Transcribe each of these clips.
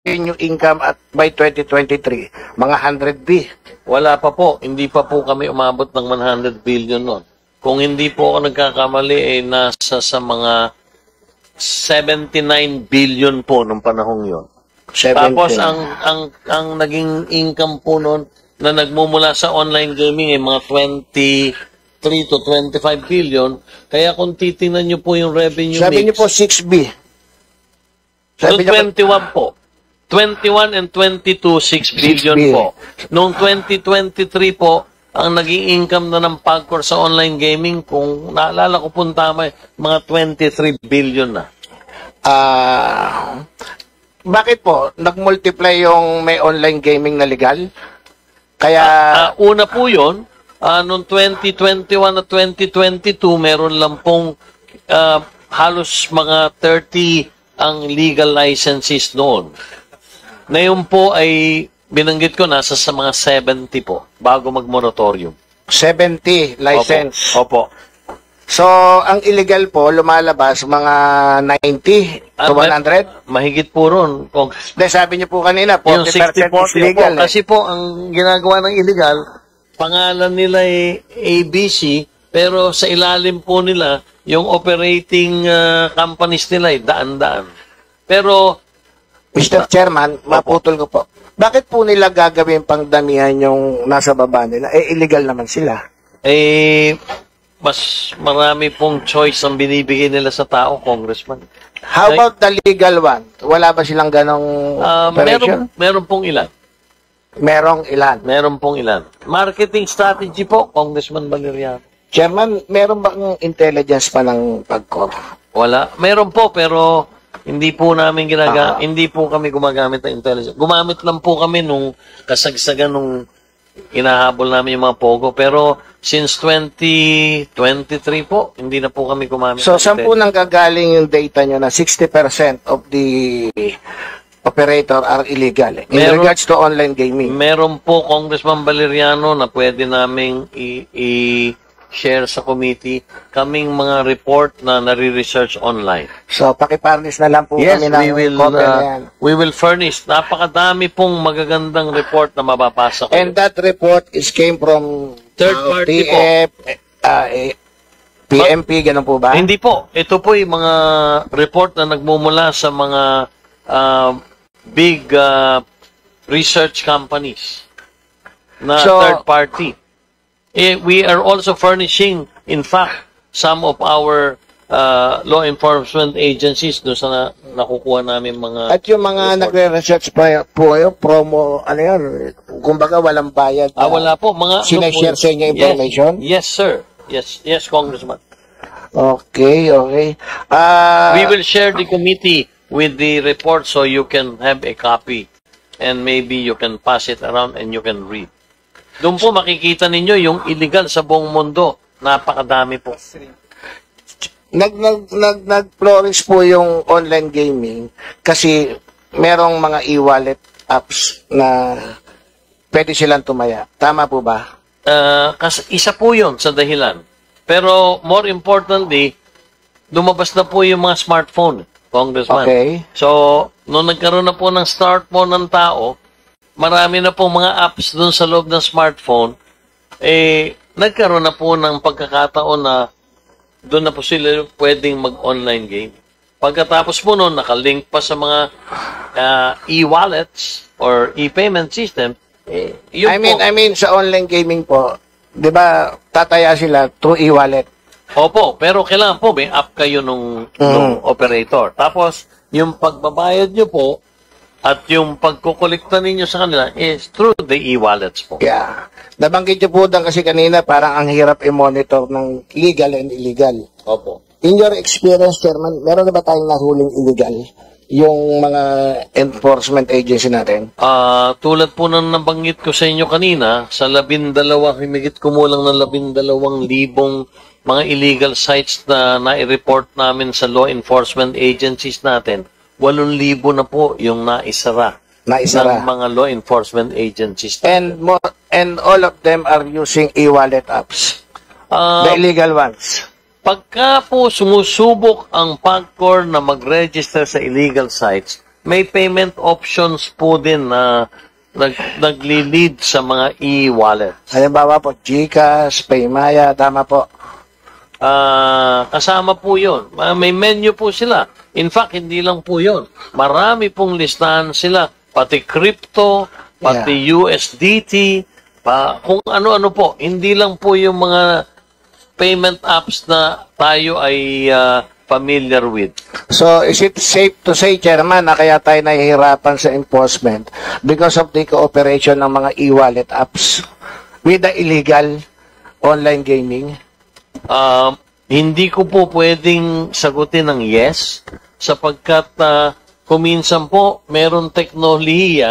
yung income at by 2023? Mga 100 B. Wala pa po. Hindi pa po kami umabot ng 100 billion nun. Kung hindi po ako nagkakamali, nasa sa mga 79 billion po nung panahong yon. Tapos ang naging income po nun na nagmumula sa online gaming ay mga 23 to 25 billion. Kaya kung titingnan nyo po yung revenue Sabi mix. niyo po 6B. Sabi niyo 21 po. 21 and 22, 6 billion po. Noong 2023 po, ang naging income na ng Pagcor sa online gaming, kung naalala ko po tama, mga 23 billion na. Bakit po? Nag-multiply yung may online gaming na legal? Kaya... una po yun, noong 2021 at 2022, meron lang pong halos mga 30 ang legal licenses noon. Ngayon po ay binanggit ko nasa sa mga 70 po bago mag-moratorium. 70 license. Opo. So, ang illegal po lumalabas mga 90 to 100? Mahigit po ron. Sabi niyo po kanina, 40% is legal. Kasi po, ang ginagawa ng illegal, pangalan nila ay ABC, pero sa ilalim po nila, yung operating companies nila ay daan-daan. Pero, Mr. Chairman, maputol ko po. Bakit po nila gagawin pang damihan yung nasa baba nila? Illegal naman sila. Mas marami pong choice ang binibigay nila sa tao, Congressman. How about the legal one? Wala ba silang ganong operation? Meron pong ilan. Meron pong ilan. Marketing strategy po, Congressman Valeriano. Chairman, meron bang intelligence pa ng Pagcor? Wala. Meron po, pero hindi po namin hindi po kami gumagamit ng intelligence. Gumamit lang po kami nung kasagsagan nung inahabol namin yung mga pogo. Pero since 2023 po, hindi na po kami gumamit. So, saan po nang gagaling yung data nyo na 60% of the operator are illegal in regards to online gaming? Meron po, Congressman Valeriano, na pwede naming i-share sa committee kaming mga report na nare-research online. So, pakiparnis na lang po kami ng copy na yan. We will furnish. Napakadami pong magagandang report na mababasa ko. And that report came from third party po. PMP, ganun po ba? Hindi po. Ito po yung mga report na nagmumula sa mga big research companies na third party. We are also furnishing, in fact, some of our law enforcement agencies doon sa nakukuha namin mga... At yung mga nagre-research po yun, promo, ano yun, kumbaga walang bayad. Wala po. Sinashare sa inyo information? Yes, sir. Yes, Congressman. Okay. We will share the committee with the report so you can have a copy and maybe you can pass it around and you can read. Doon po makikita ninyo yung illegal sa buong mundo. Napakadami po. Nag-flourish po yung online gaming kasi merong mga e-wallet apps na pwede silang tumaya. Tama po ba? Kasi isa po yun sa dahilan. Pero more importantly, lumabas na po yung mga smartphone, Congressman. Okay. So, nung nagkaroon na po ng smartphone ng tao, marami na po mga apps doon sa loob ng smartphone, nagkaroon na po ng pagkakataon na doon na po sila pwedeng mag-online game. Pagkatapos po noon, nakalink pa sa mga e-wallets or e-payment system. I mean, sa online gaming po, di ba, tataya sila through e-wallet? Opo, pero kailangan po, may app kayo nung operator. Tapos, yung pagbabayad nyo po, at yung pagkukolekta ninyo sa kanila is through the e-wallets po. Yeah. Nabanggit nyo po doon kasi kanina, parang ang hirap i-monitor ng legal and illegal. Opo. In your experience, Chairman, meron na ba tayong nahuling illegal yung mga enforcement agency natin? Tulad po ng nabanggit ko sa inyo kanina, sa 12, himigit kumulang ng 12,000 mga illegal sites na nai-report namin sa law enforcement agencies natin, 8,000 na po yung naisara ng mga law enforcement agencies natin. And all of them are using e-wallet apps? The illegal ones? Pagka po sumusubok ang Pagcor na mag-register sa illegal sites, may payment options po din na nagli-lead sa mga e-wallet. Halimbawa po, GCash, Paymaya, tama po. Kasama po yun. May menu po sila. In fact, hindi lang po yun. Marami pong listahan sila. Pati crypto, pati USDT, kung ano-ano po. Hindi lang po yung mga payment apps na tayo ay familiar with. So, is it safe to say, Chairman, na kaya tayo nahihirapan sa enforcement because of the cooperation ng mga e-wallet apps with the illegal online gaming? Hindi ko po pwedeng sagutin ng yes sapagkat kuminsan po meron technology,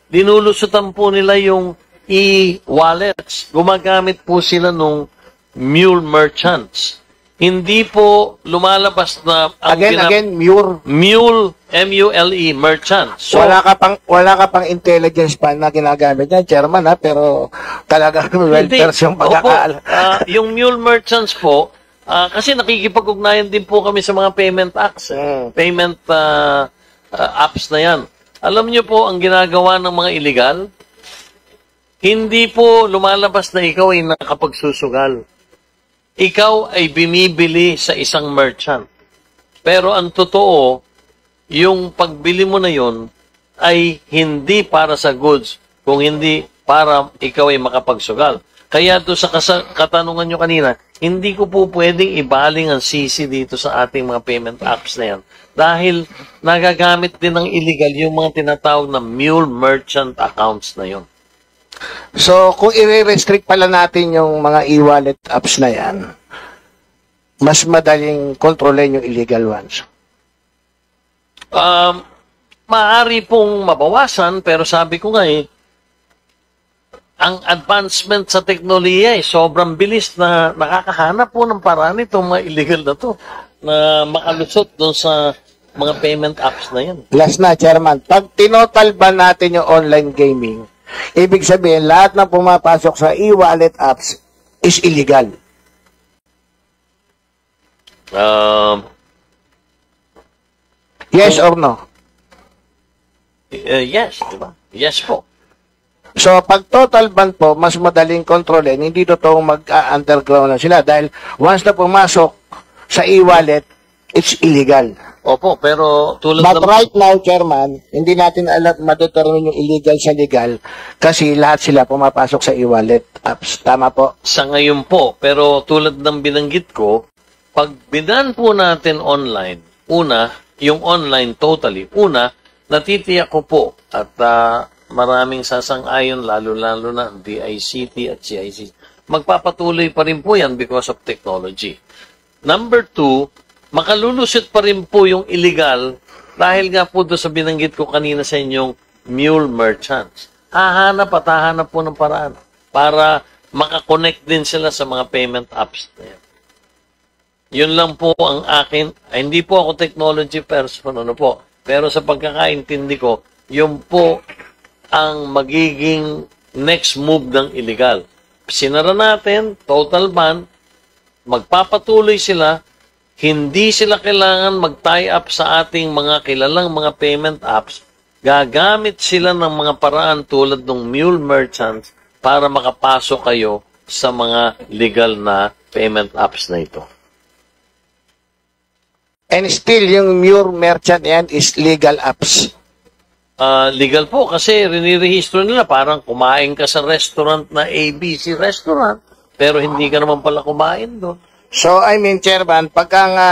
dinulusutan po nila yung e-wallets. Gumagamit po sila nung mule merchants. Hindi po lumalabas na Again, mule, M-U-L-E, merchant. So, wala ka pang intelligence pa na ginagamit niya, Chairman, pero talagang welfare yung pagkakaala. Yung mule merchants po, kasi nakikipag-ugnayan din po kami sa mga payment apps. Payment apps na yan. Alam niyo po, ang ginagawa ng mga illegal, hindi po lumalabas na ikaw ay nakapagsusugal. Ikaw ay bumibili sa isang merchant. Pero ang totoo, yung pagbili mo na yon ay hindi para sa goods, kung hindi para ikaw ay makapagsugal. Kaya doon sa katanungan nyo kanina, hindi ko po pwedeng ibaling ang sisi dito sa ating mga payment apps na yan. Dahil nagagamit din ng illegal yung mga tinatawag na mule merchant accounts na yon. So, kung i-restrict pala natin yung mga e-wallet apps na yan, mas madaling kontrolin yung illegal ones. Maaari pong mabawasan, pero sabi ko nga ang advancement sa teknolohiya sobrang bilis na nakakahanap po ng paraan itong mga illegal na to na makalusot doon sa mga payment apps na yan. Last na, Chairman, pag tinotal ba natin yung online gaming, ibig sabihin, lahat ng pumapasok sa e-wallet apps is illegal. Yes or no? Yes, diba? Yes po. So, pag total ban po, mas madaling kontrolin, hindi totoong mag-underground na sila dahil once na pumasok sa e-wallet, it's illegal. Opo, pero tulad But right now, Chairman, hindi natin ma-determine yung illegal sa legal kasi lahat sila pumapasok sa e-wallet apps. Tama po? Sa ngayon po, pero tulad ng binanggit ko, pag binan po natin online, yung online totally, natitiyak ko po at maraming sasang-ayon, lalo-lalo na DICT at CICT. Magpapatuloy pa rin po yan because of technology. Number 2, makalulusit pa rin po yung illegal dahil nga po doon sa binanggit ko kanina sa inyong mule merchants. Hahanap po ng paraan para makakonect din sila sa mga payment apps na yan. Yun lang po ang akin. Hindi po ako technology person, pero sa pagkakaintindi ko, yun po ang magiging next move ng illegal. Sinara natin, total ban, magpapatuloy sila, hindi sila kailangan mag-tie up sa ating mga kilalang mga payment apps. Gagamit sila ng mga paraan tulad ng mule merchants para makapasok kayo sa mga legal na payment apps na ito. And still, yung mule merchant yan is legal apps. Legal po kasi rinirehistro nila parang kumain ka sa restaurant na ABC restaurant pero hindi ka naman pala kumain doon. So, I mean, Chairman, pagka nga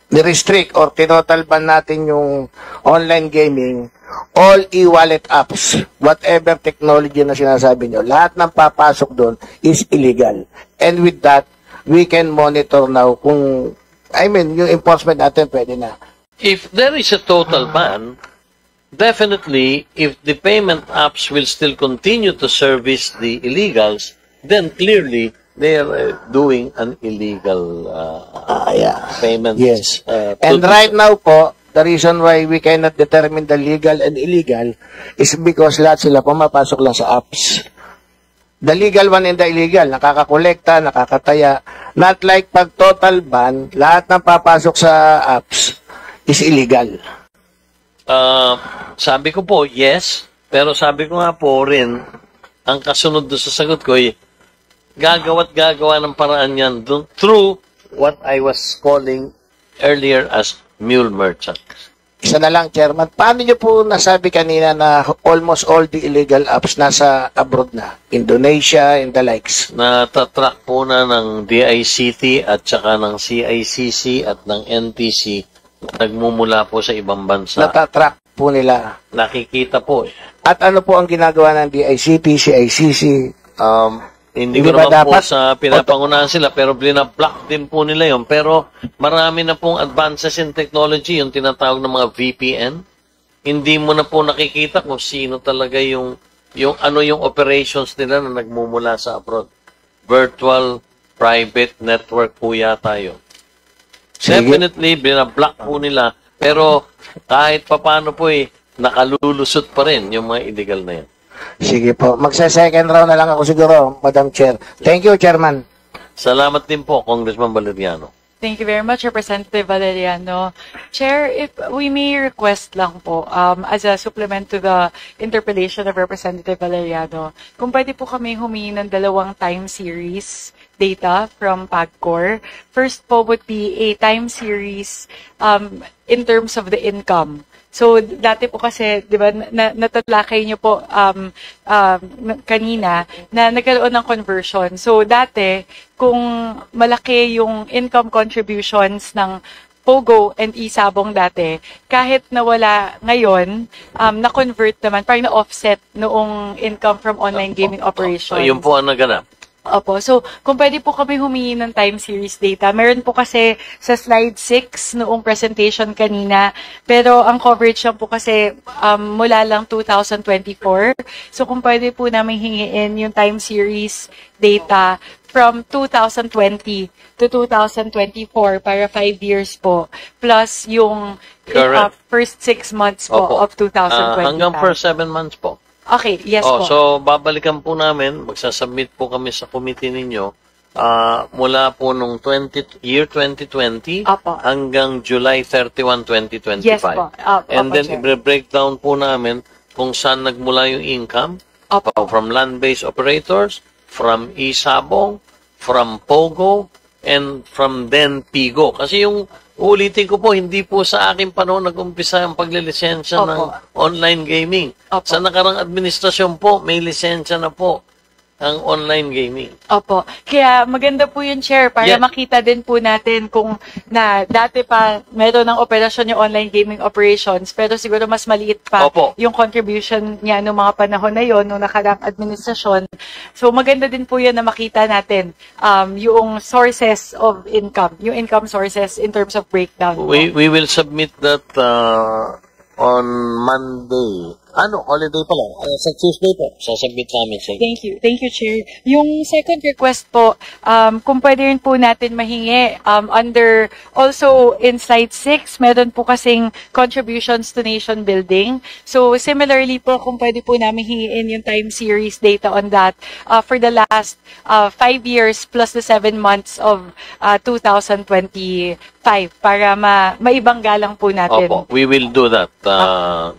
ni-restrict or tinotal ban natin yung online gaming, all e-wallet apps, whatever technology na sinasabi nyo, lahat ng papasok doon is illegal. And with that, we can monitor now kung, yung enforcement natin pwede na. If there is a total ban, definitely, if the payment apps will still continue to service the illegals, then clearly, they are doing an illegal payment. Yes. And right now po, the reason why we cannot determine the legal and illegal is because lahat sila pumapasok lang sa apps. The legal one and the illegal, nakakakolekta, nakakataya. Not like pag total ban, lahat ng papasok sa apps is illegal. Sabi ko po, yes. Pero sabi ko nga po rin, ang kasunod doon sa sagot ko, gagawa ng paraan yan through what I was calling earlier as mule merchants. Isa na lang, Chairman. Paano nyo po nasabi kanina na almost all the illegal apps nasa abroad na? Indonesia and the likes. Natatrack po na ng DICT at saka ng CICC at ng NTC nagmumula po sa ibang bansa. Natatrack po nila. Nakikita po. At ano po ang ginagawa ng DICT, CICC? Hindi ko naman po sa pinapangunahan sila, pero binablock din po nila yun. Pero marami na pong advances in technology, yung tinatawag ng mga VPN. Hindi mo na po nakikita kung sino talaga yung operations nila na nagmumula sa abroad. Virtual private network po yata yun. Definitely, binablock po nila. Pero kahit papano po nakalulusot pa rin yung mga illegal na yan. Sige po. Magsa-second round na lang ako siguro, Madam Chair. Thank you, Chairman. Salamat din po, Congressman Valeriano. Thank you very much, Representative Valeriano. Chair, if we may request lang po, as a supplement to the interpellation of Representative Valeriano, kung pwede po kami humingi ng 2 time series data from PAGCOR. First po would be a time series in terms of the income. So, dati po kasi, di ba, natatlakay niyo po kanina na nagkaroon ng conversion. So, dati, kung malaki yung income contributions ng Pogo and Isabong dati, kahit nawala ngayon, na-convert naman, parang na-offset noong income from online gaming operations. Yun po ang naganap. Opo. So, kung pwede po kami humingi ng time series data. Meron po kasi sa slide 6 noong presentation kanina, pero ang coverage lang po kasi mula lang 2024. So, kung pwede po namin hingiin yung time series data from 2020 to 2024 para 5 years po, plus yung first 6 months po of 2025. Hanggang first 7 months po. Okay, yes po. So, babalikan po namin, magsasubmit po kami sa committee ninyo mula po nung year 2020 Apo. hanggang July 31, 2025. Yes po. And then, i-breakdown po namin kung saan nagmula yung income from land-based operators, from Isabong, from Pogo, and from then Pigo. Kasi yung ulitin ko po, hindi po sa akin panahon nag-umpisa ang paglilisensya ng online gaming. Sa nakarang administrasyon po, may lisensya na po ang online gaming. Opo. Kaya maganda po yun, Chair, para makita din po natin kung na dati pa meron ng operasyon yung online gaming operations, pero siguro mas maliit pa yung contribution niya noong mga panahon na yon, noong nakarang administrasyon. So maganda din po yun na makita natin yung sources of income, yung income sources in terms of breakdown. We will submit that on Monday. Holiday pala. Sa Tuesday po, sasabit namin sa inyo. Thank you, Chair. Yung second request po, kung pwede rin po natin mahingi, under, also in slide 6, meron po kasing contributions to nation building. So, similarly po, kung pwede po namin hingiin yung time series data on that for the last 5 years plus the 7 months of 2025 para maibangga lang po natin. Opo, we will do that,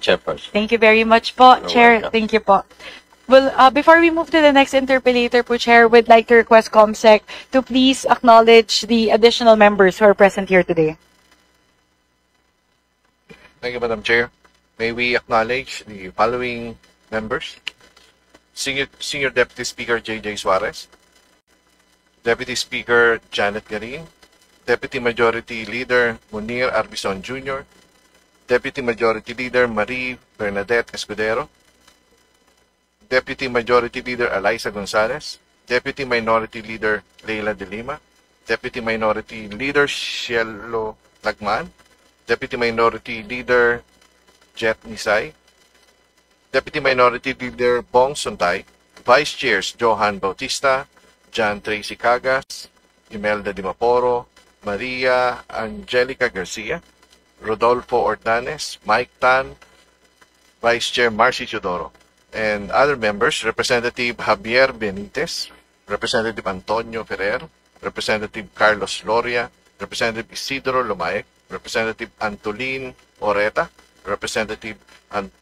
Chairperson. Thank you very much po, Chair. Thank you po. Well, before we move to the next interpellator po, Chair, would like to request COMSEC to please acknowledge the additional members who are present here today. Thank you, Madam Chair. May we acknowledge the following members. Senior Deputy Speaker J.J. Suarez, Deputy Speaker Janet Garin, Deputy Majority Leader Munir Arbison Jr., Deputy Majority Leader Marie Bernadette Escudero, Deputy Majority Leader Eliza Gonzalez, Deputy Minority Leader Leila de Lima, Deputy Minority Leader Cielo Lagman, Deputy Minority Leader Jet Nisay, Deputy Minority Leader Bong Suntay, Vice Chairs Johan Bautista, John Tracy Cagas, Imelda Dimaporo, Maria Angelica Garcia, Rodolfo Ortanes, Mike Tan, Vice Chair Marcy Chodoro, and other members, Representative Javier Benitez, Representative Antonio Ferrer, Representative Carlos Loria, Representative Isidro Lumaek, Representative Antolin Oreta, Representative